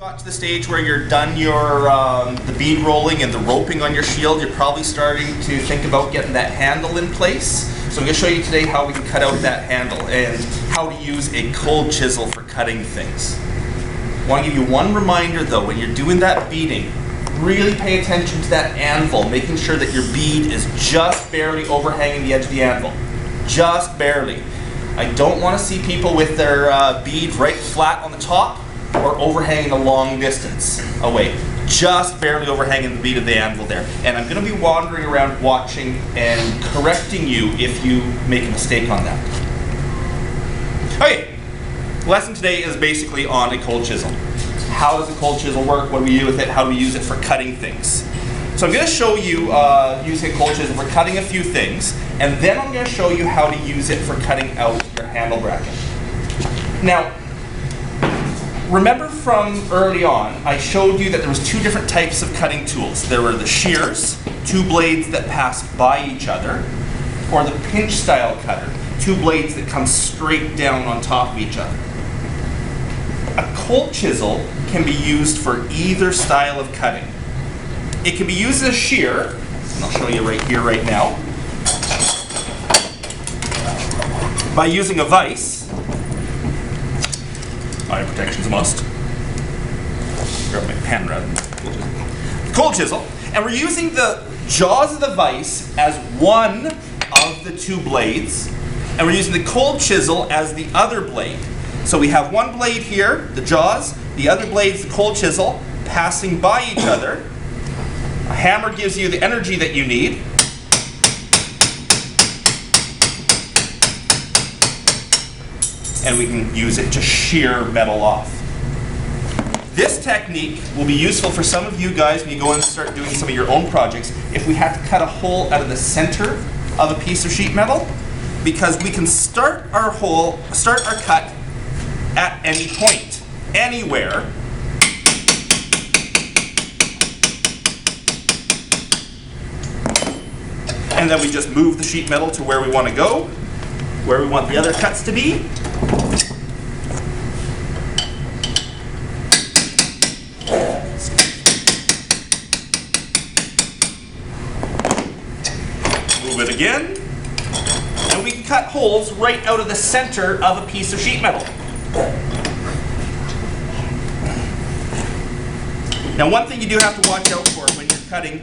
got to the stage where you're done your the bead rolling and the roping on your shield, you're probably starting to think about getting that handle in place. So I'm going to show you today how we can cut out that handle and how to use a cold chisel for cutting things. I want to give you one reminder though, when you're doing that beading, really pay attention to that anvil, making sure that your bead is just barely overhanging the edge of the anvil. Just barely. I don't want to see people with their bead right flat on the top or overhanging a long distance away. Just barely overhanging the bead of the anvil there. And I'm going to be wandering around watching and correcting you if you make a mistake on that. Okay, the lesson today is basically on a cold chisel. How does a cold chisel work? What do we do with it? How do we use it for cutting things? So I'm going to show you using a cold chisel for cutting a few things, and then I'm going to show you how to use it for cutting out your handle bracket. Now, remember from early on, I showed you that there was two different types of cutting tools. There were the shears, two blades that pass by each other, or the pinch style cutter, two blades that come straight down on top of each other. A cold chisel can be used for either style of cutting. It can be used as a shear, and I'll show you right here, right now, by using a vise. Eye protection's a must. Grab my pen rather than cold chisel. And we're using the jaws of the vise as one of the two blades, and we're using the cold chisel as the other blade. So we have one blade here, the jaws, the other blade's the cold chisel, passing by each other. A hammer gives you the energy that you need. And we can use it to shear metal off. This technique will be useful for some of you guys when you go and start doing some of your own projects if we have to cut a hole out of the center of a piece of sheet metal, because we can start our cut at any point, anywhere. And then we just move the sheet metal to where we want to go, where we want the other cuts to be. Move it again. And we can cut holes right out of the center of a piece of sheet metal. Now, one thing you do have to watch out for when you're cutting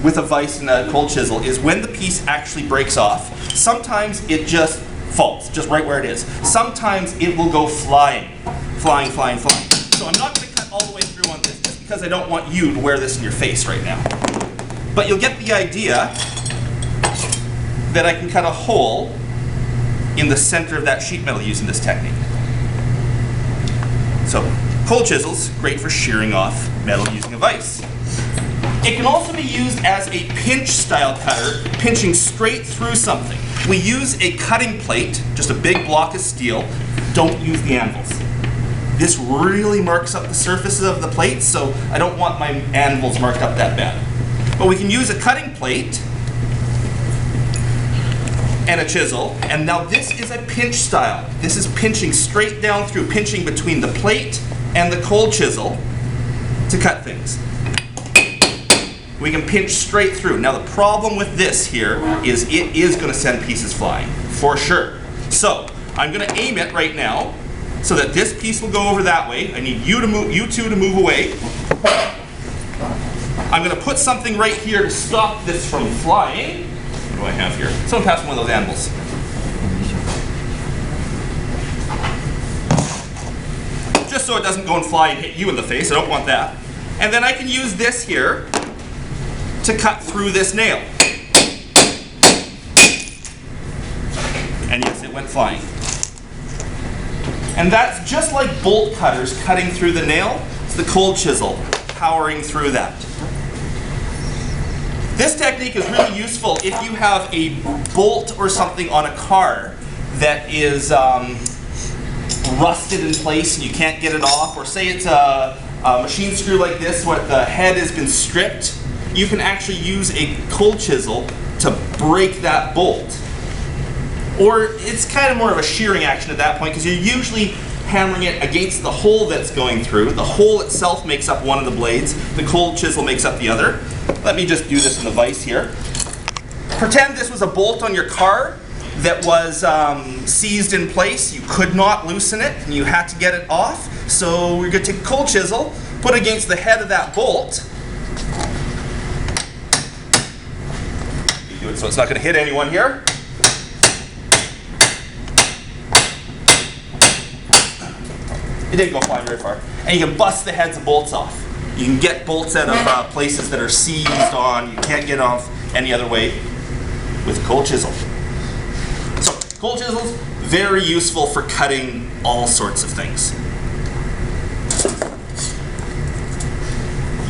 with a vise and a cold chisel is when the piece actually breaks off. Sometimes it just falls, just right where it is. Sometimes it will go flying. Flying. So I'm not going to cut all the way through on this just because I don't want you to wear this in your face right now. But you'll get the idea that I can cut a hole in the center of that sheet metal using this technique. So, cold chisels, great for shearing off metal using a vise. It can also be used as a pinch style cutter, pinching straight through something. We use a cutting plate, just a big block of steel. Don't use the anvils. This really marks up the surfaces of the plate, so I don't want my anvils marked up that bad. But we can use a cutting plate and a chisel, and now this is a pinch style. This is pinching straight down through, pinching between the plate and the cold chisel to cut things. We can pinch straight through. Now the problem with this here is it is going to send pieces flying, for sure. So I'm going to aim it right now so that this piece will go over that way. I need you two to move away. I'm going to put something right here to stop this from flying. What do I have here? Someone pass me one of those anvils. Just so it doesn't go and fly and hit you in the face. I don't want that. And then I can use this here to cut through this nail. And yes, it went flying. And that's just like bolt cutters cutting through the nail. It's the cold chisel powering through that. This technique is really useful if you have a bolt or something on a car that is rusted in place and you can't get it off, or say it's a machine screw like this where the head has been stripped. You can actually use a cold chisel to break that bolt. Or it's kind of more of a shearing action at that point because you're usually hammering it against the hole that's going through. The hole itself makes up one of the blades. The cold chisel makes up the other. Let me just do this in the vise here. Pretend this was a bolt on your car that was seized in place. You could not loosen it and you had to get it off. So we're going to take a cold chisel, put it against the head of that bolt. You do it so it's not going to hit anyone here. It didn't go flying very far. And you can bust the heads of bolts off. You can get bolts out of places that are seized on. You can't get off any other way with a cold chisel. So, cold chisels, very useful for cutting all sorts of things.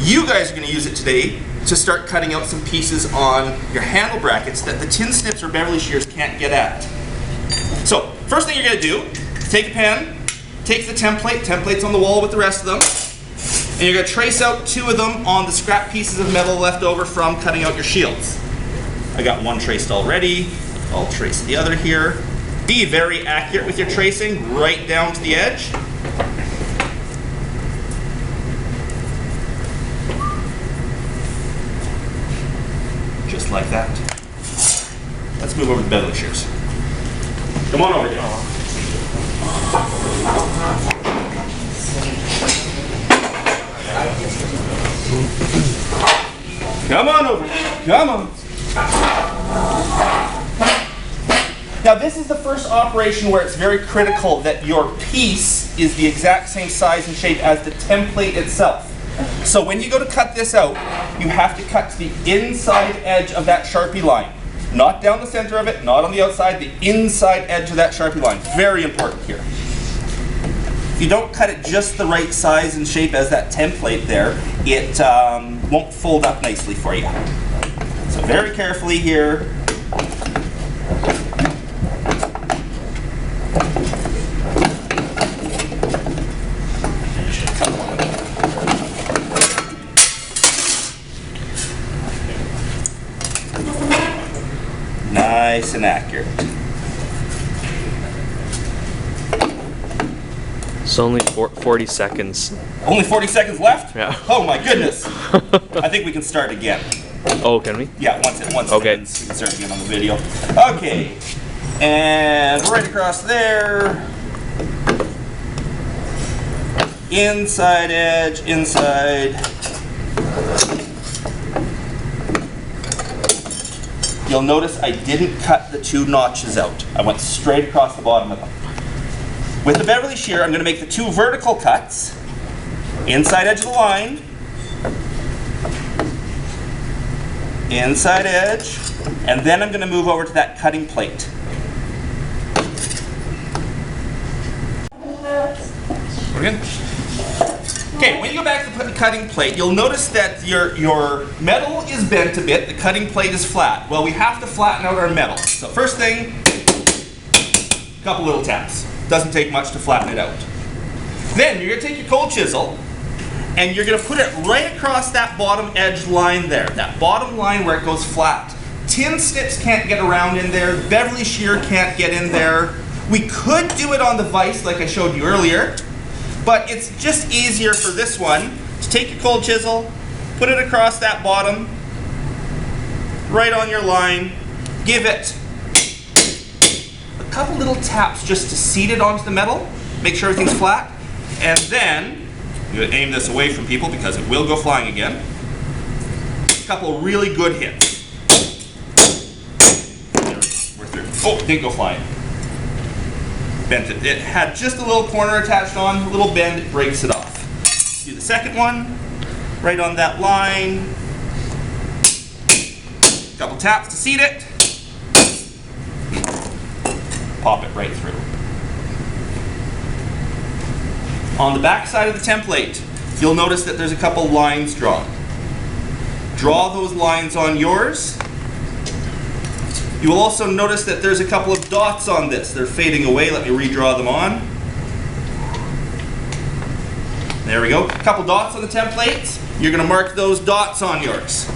You guys are going to use it today to start cutting out some pieces on your handle brackets that the tin snips or Beverly shears can't get at. So, first thing you're going to do, take a pen, take the template's on the wall with the rest of them, and you're going to trace out 2 of them on the scrap pieces of metal left over from cutting out your shields. I got one traced already. I'll trace the other here. Be very accurate with your tracing, right down to the edge. Just like that. Let's move over to the Beverly shears. Come on over here. Come on over. Come on. Now this is the first operation where it's very critical that your piece is the exact same size and shape as the template itself. So when you go to cut this out, you have to cut to the inside edge of that Sharpie line. Not down the center of it, not on the outside, the inside edge of that Sharpie line. Very important here. If you don't cut it just the right size and shape as that template there, it won't fold up nicely for you. So very carefully here. Nice and accurate. It's only 40 seconds. Only 40 seconds left? Yeah. Oh my goodness. I think we can start again. Oh, can we? Yeah, once it okay. ends, we can start again on the video. Okay. And right across there. Inside edge, inside. You'll notice I didn't cut the 2 notches out. I went straight across the bottom of them. With the Beverly shear, I'm going to make the 2 vertical cuts. Inside edge of the line. Inside edge. And then I'm going to move over to that cutting plate. We're good? Okay, when you go back to the cutting plate, you'll notice that your metal is bent a bit, the cutting plate is flat. Well, we have to flatten out our metal. So first thing, a couple little taps. Doesn't take much to flatten it out. Then you're going to take your cold chisel and you're going to put it right across that bottom edge line there. That bottom line where it goes flat. Tin snips can't get around in there. Beverly shear can't get in there. We could do it on the vise like I showed you earlier. But it's just easier for this one to take your cold chisel, put it across that bottom, right on your line, give it a couple little taps just to seat it onto the metal, make sure everything's flat, and then, I'm going to aim this away from people because it will go flying again, a couple really good hits. We're through. Oh, it didn't go flying. Bent it. It had just a little corner attached on, a little bend, it breaks it off. Do the second one, right on that line. A couple taps to seat it. Pop it right through. On the back side of the template, you'll notice that there's a couple lines drawn. Draw those lines on yours. You will also notice that there's a couple of dots on this. They're fading away. Let me redraw them on. There we go. A couple dots on the template. You're going to mark those dots on yours.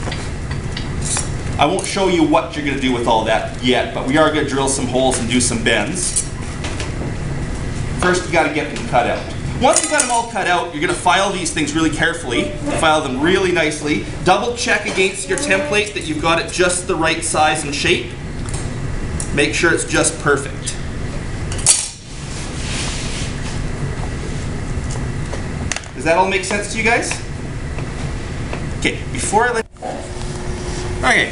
I won't show you what you're going to do with all that yet, but we are going to drill some holes and do some bends. first you got to get them cut out. Once you've got them all cut out, you're going to file these things really carefully. File them really nicely. Double check against your template that you've got it just the right size and shape. Make sure it's just perfect. Does that all make sense to you guys? Okay, before I let... Okay,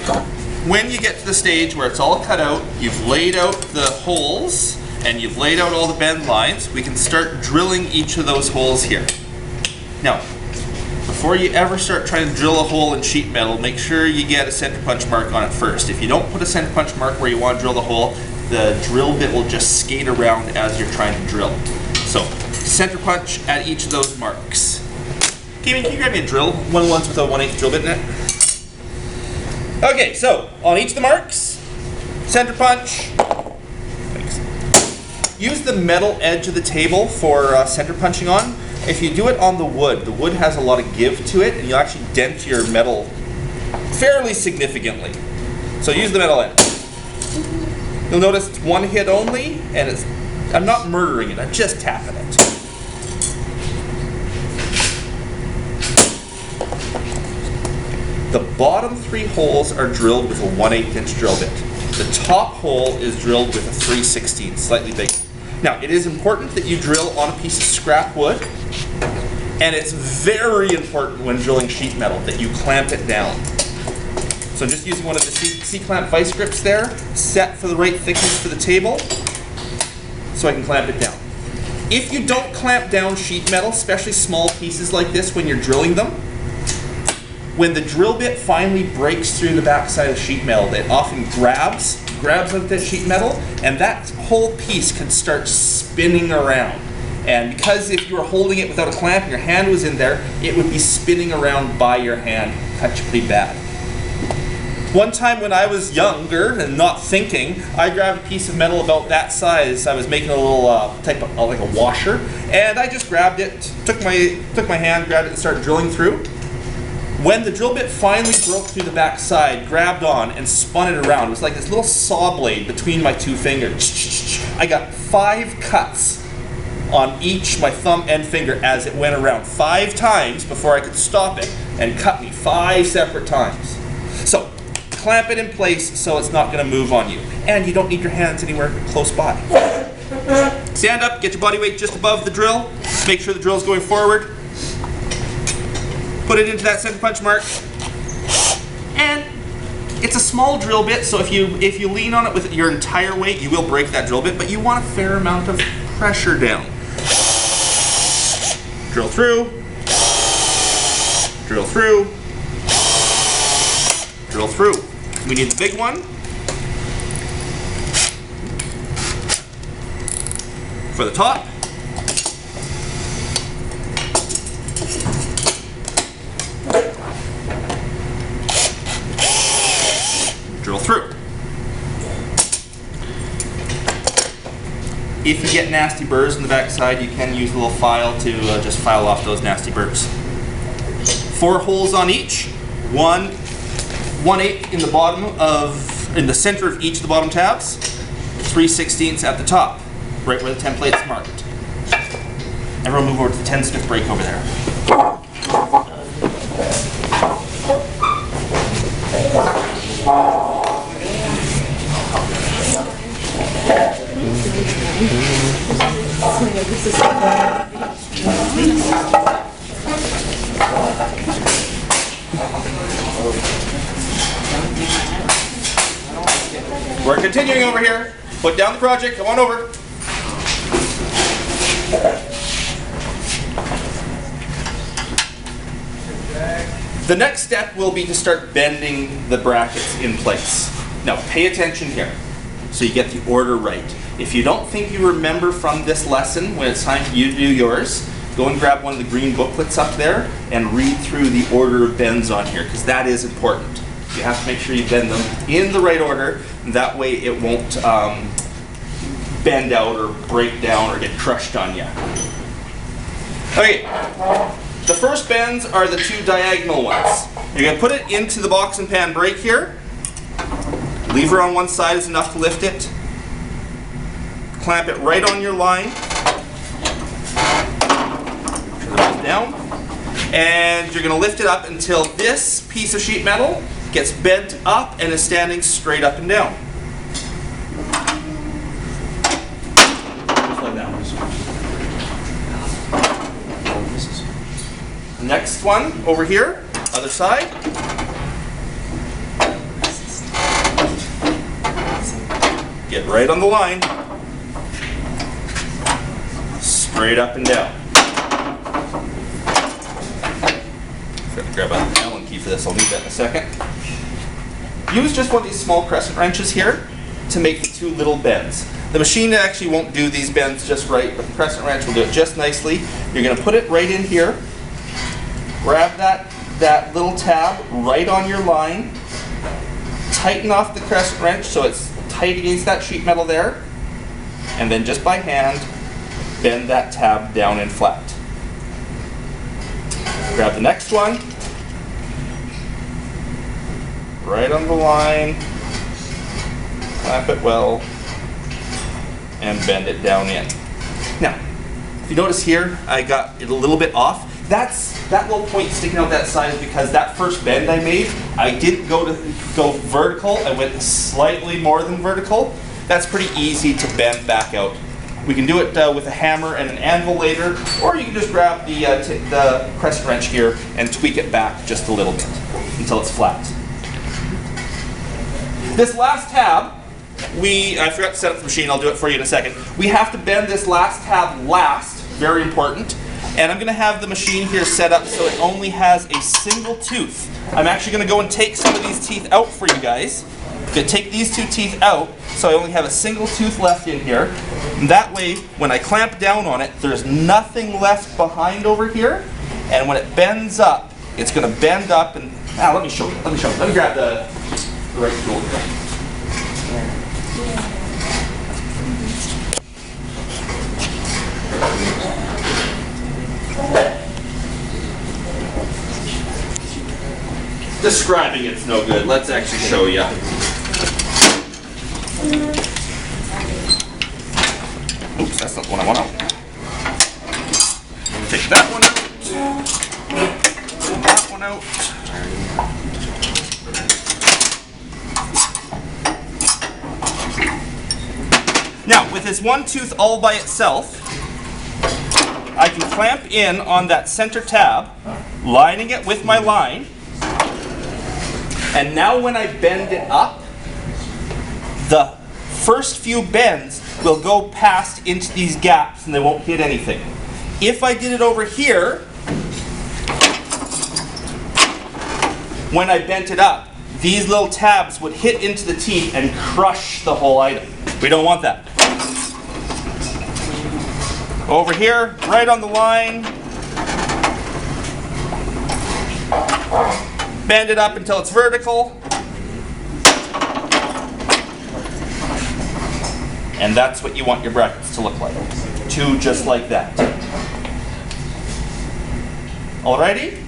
when you get to the stage where it's all cut out, you've laid out the holes, and you've laid out all the bend lines, we can start drilling each of those holes here. Now, before you ever start trying to drill a hole in sheet metal, make sure you get a center punch mark on it first. If you don't put a center punch mark where you want to drill the hole, the drill bit will just skate around as you're trying to drill. So, center punch at each of those marks. Kevin, can you grab me a drill? One of the ones with a 1/8 drill bit in it. Okay, so on each of the marks, center punch. Thanks. Use the metal edge of the table for center punching on. If you do it on the wood has a lot of give to it, and you'll actually dent your metal fairly significantly. So use the metal edge. You'll notice it's one hit only, and I'm not murdering it, I'm just tapping it. The bottom 3 holes are drilled with a 1/8 inch drill bit. The top hole is drilled with a 3/16, slightly bigger. Now, it is important that you drill on a piece of scrap wood, and it's very important when drilling sheet metal that you clamp it down. So I'm just using one of the C-clamp vice grips there, set for the right thickness for the table, so I can clamp it down. If you don't clamp down sheet metal, especially small pieces like this when you're drilling them, when the drill bit finally breaks through the backside of sheet metal, it often grabs onto that sheet metal, and that whole piece can start spinning around. And because if you were holding it without a clamp and your hand was in there, it would be spinning around by your hand, cut you pretty bad. One time when I was younger and not thinking, I grabbed a piece of metal about that size. I was making a little type of like a washer, and I just grabbed it, took my hand, grabbed it, and started drilling through. When the drill bit finally broke through the back side, grabbed on and spun it around, it was like this little saw blade between my 2 fingers. I got 5 cuts on each my thumb and finger as it went around 5 times before I could stop it, and cut me 5 separate times. So, clamp it in place so it's not going to move on you. And you don't need your hands anywhere close by. Stand up, get your body weight just above the drill, make sure the drill's going forward. Put it into that center punch mark, and it's a small drill bit, so if you lean on it with your entire weight, you will break that drill bit, but you want a fair amount of pressure down. Drill through, drill through, drill through. We need the big one. For the top. Drill through. If you get nasty burrs in the back side, you can use a little file to just file off those nasty burrs. 4 holes on each. 1/8 in the in the center of each of the bottom tabs. 3/16 at the top, right where the template is marked. Everyone move over to the 10 Smith brake over there. We're continuing over here. Put down the project, come on over. The next step will be to start bending the brackets in place. Now pay attention here so you get the order right. If you don't think you remember from this lesson when it's time for you to do yours, go and grab one of the green booklets up there and read through the order of bends on here, because that is important. You have to make sure you bend them in the right order, and that way it won't bend out or break down or get crushed on you. Okay, the first bends are the 2 diagonal ones. You're going to put it into the box and pan brake here. Lever on one side is enough to lift it. Clamp it right on your line. down. And you're going to lift it up until this piece of sheet metal gets bent up and is standing straight up and down. Just like that. Next one over here, other side. Get right on the line. Straight up and down. I'm going to grab an Allen key for this. I'll need that in a second. Use just one of these small crescent wrenches here to make the two little bends. The machine actually won't do these bends just right, but the crescent wrench will do it just nicely. You're going to put it right in here. Grab that little tab right on your line. Tighten off the crescent wrench so it's tight against that sheet metal there. And then just by hand, bend that tab down and flat. Grab the next one. Right on the line. Clamp it well. And bend it down in. Now, if you notice here, I got it a little bit off. That little point sticking out that side is because that first bend I made, I didn't go vertical. I went slightly more than vertical. That's pretty easy to bend back out. We can do it with a hammer and an anvil later, or you can just grab the crescent wrench here and tweak it back just a little bit until it's flat. This last tab, I forgot to set up the machine, I'll do it for you in a second. We have to bend this last tab last, very important. And I'm going to have the machine here set up so it only has a single tooth. I'm actually going to go and take some of these teeth out for you guys. I'm going to take these two teeth out so I only have a single tooth left in here. And that way, when I clamp down on it, there's nothing left behind over here. And when it bends up, it's going to bend up and... let me show you. Let me grab the right tool here. Describing it's no good. Let's actually show you. Oops, that's not the one I want out. Take that one out. That one out. Now, with this one tooth all by itself, I can clamp in on that center tab, lining it with my line. And now when I bend it up, the first few bends will go past into these gaps and they won't hit anything. If I did it over here, when I bent it up, these little tabs would hit into the teeth and crush the whole item. We don't want that. Over here, right on the line. Bend it up until it's vertical. And that's what you want your brackets to look like. Two just like that. Alrighty?